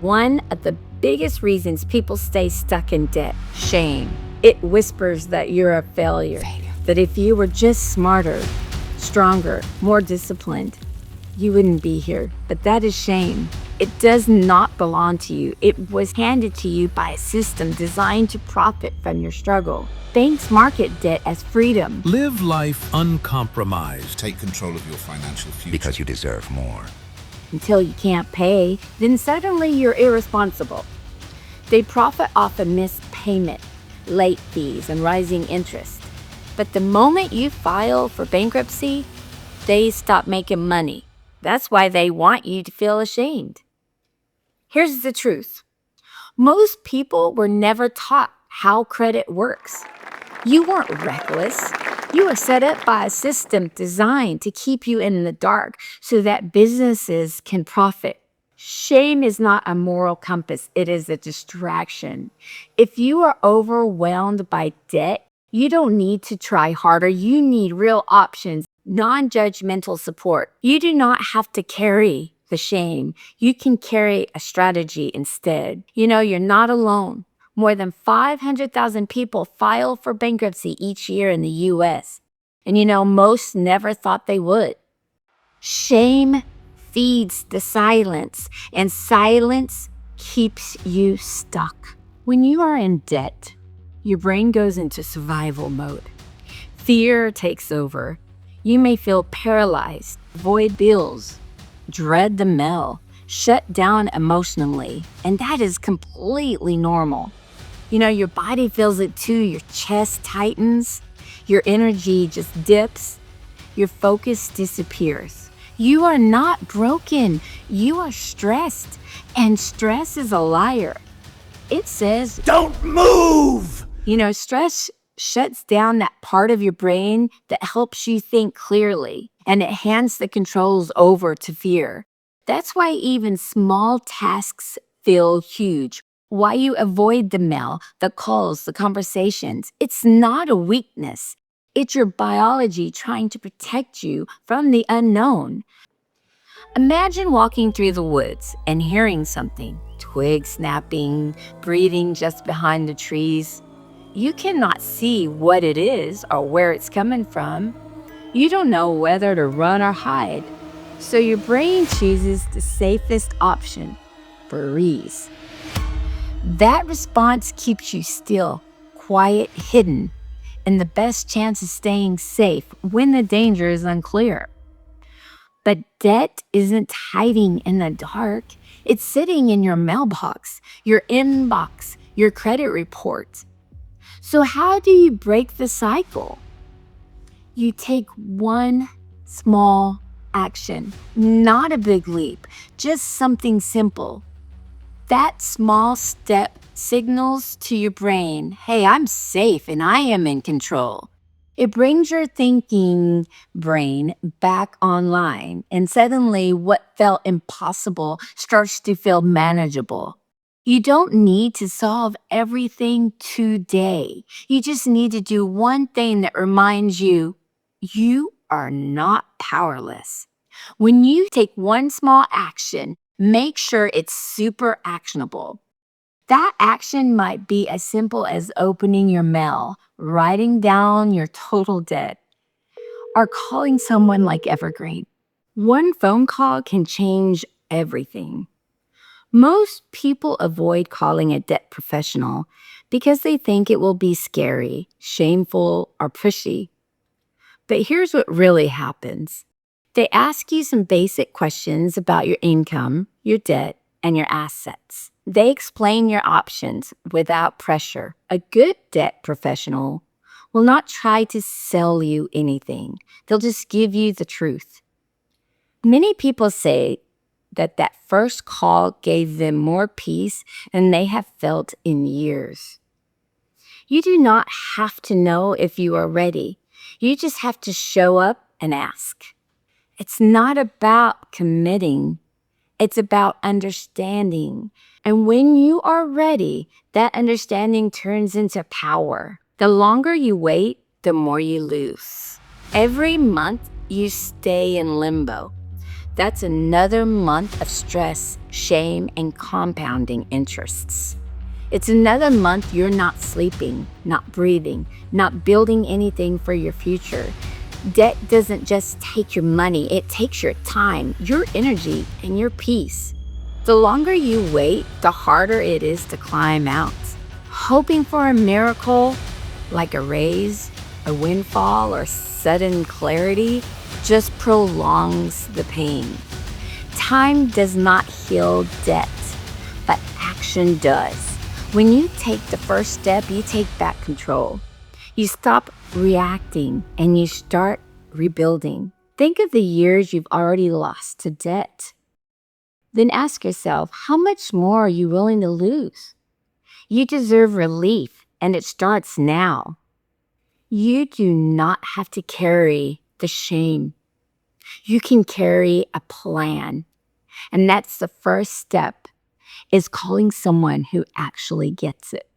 One of the biggest reasons people stay stuck in debt, shame. It whispers that you're a failure, that if you were just smarter, stronger, more disciplined, you wouldn't be here. But that is shame. It does not belong to you. It was handed to you by a system designed to profit from your struggle. Banks market debt as freedom. Live life uncompromised. Take control of your financial future. Because you deserve more. Until you can't pay, then suddenly you're irresponsible. They profit off of missed payment, late fees, and rising interest. But the moment you file for bankruptcy, they stop making money. That's why they want you to feel ashamed. Here's the truth. Most people were never taught how credit works. You weren't reckless. You were set up by a system designed to keep you in the dark so that businesses can profit. Shame is not a moral compass. It is a distraction. If you are overwhelmed by debt, you don't need to try harder. You need real options, non-judgmental support. You do not have to carry the shame. You can carry a strategy instead. You're not alone. More than 500,000 people file for bankruptcy each year in the U.S. And most never thought they would. Shame feeds the silence, and silence keeps you stuck. When you are in debt, your brain goes into survival mode. Fear takes over. You may feel paralyzed, avoid bills, dread the mail, shut down emotionally, and that is completely normal. Your body feels it too. Your chest tightens, your energy just dips, your focus disappears. You are not broken. You are stressed, and stress is a liar. It says, Don't move! Stress shuts down that part of your brain that helps you think clearly, and it hands the controls over to fear. That's why even small tasks feel huge. Why you avoid the mail, the calls, the conversations. It's not a weakness. It's your biology trying to protect you from the unknown. Imagine walking through the woods and hearing something, twigs snapping, breathing just behind the trees. You cannot see what it is or where it's coming from. You don't know whether to run or hide. So your brain chooses the safest option, freeze. That response keeps you still, quiet, hidden, and the best chance of staying safe when the danger is unclear. But debt isn't hiding in the dark. It's sitting in your mailbox, your inbox, your credit report. So how do you break the cycle? You take one small action, not a big leap, just something simple. That small step signals to your brain, hey, I'm safe and I am in control. It brings your thinking brain back online, and suddenly what felt impossible starts to feel manageable. You don't need to solve everything today. You just need to do one thing that reminds you, you are not powerless. When you take one small action, make sure it's super actionable. That action might be as simple as opening your mail, writing down your total debt, or calling someone like Evergreen. One phone call can change everything. Most people avoid calling a debt professional because they think it will be scary, shameful, or pushy. But here's what really happens. They ask you some basic questions about your income, your debt, and your assets. They explain your options without pressure. A good debt professional will not try to sell you anything. They'll just give you the truth. Many people say that first call gave them more peace than they have felt in years. You do not have to know if you are ready. You just have to show up and ask. It's not about committing. It's about understanding. And when you are ready, that understanding turns into power. The longer you wait, the more you lose. Every month, you stay in limbo. That's another month of stress, shame, and compounding interests. It's another month you're not sleeping, not breathing, not building anything for your future. Debt doesn't just take your money, it takes your time, your energy, and your peace. The longer you wait, the harder it is to climb out. Hoping for a miracle, like a raise, a windfall, or sudden clarity, just prolongs the pain. Time does not heal debt, but action does. When you take the first step, you take back control. You stop reacting and you start rebuilding. Think of the years you've already lost to debt. Then ask yourself, how much more are you willing to lose? You deserve relief, and it starts now. You do not have to carry the shame. You can carry a plan. And that's the first step, is calling someone who actually gets it.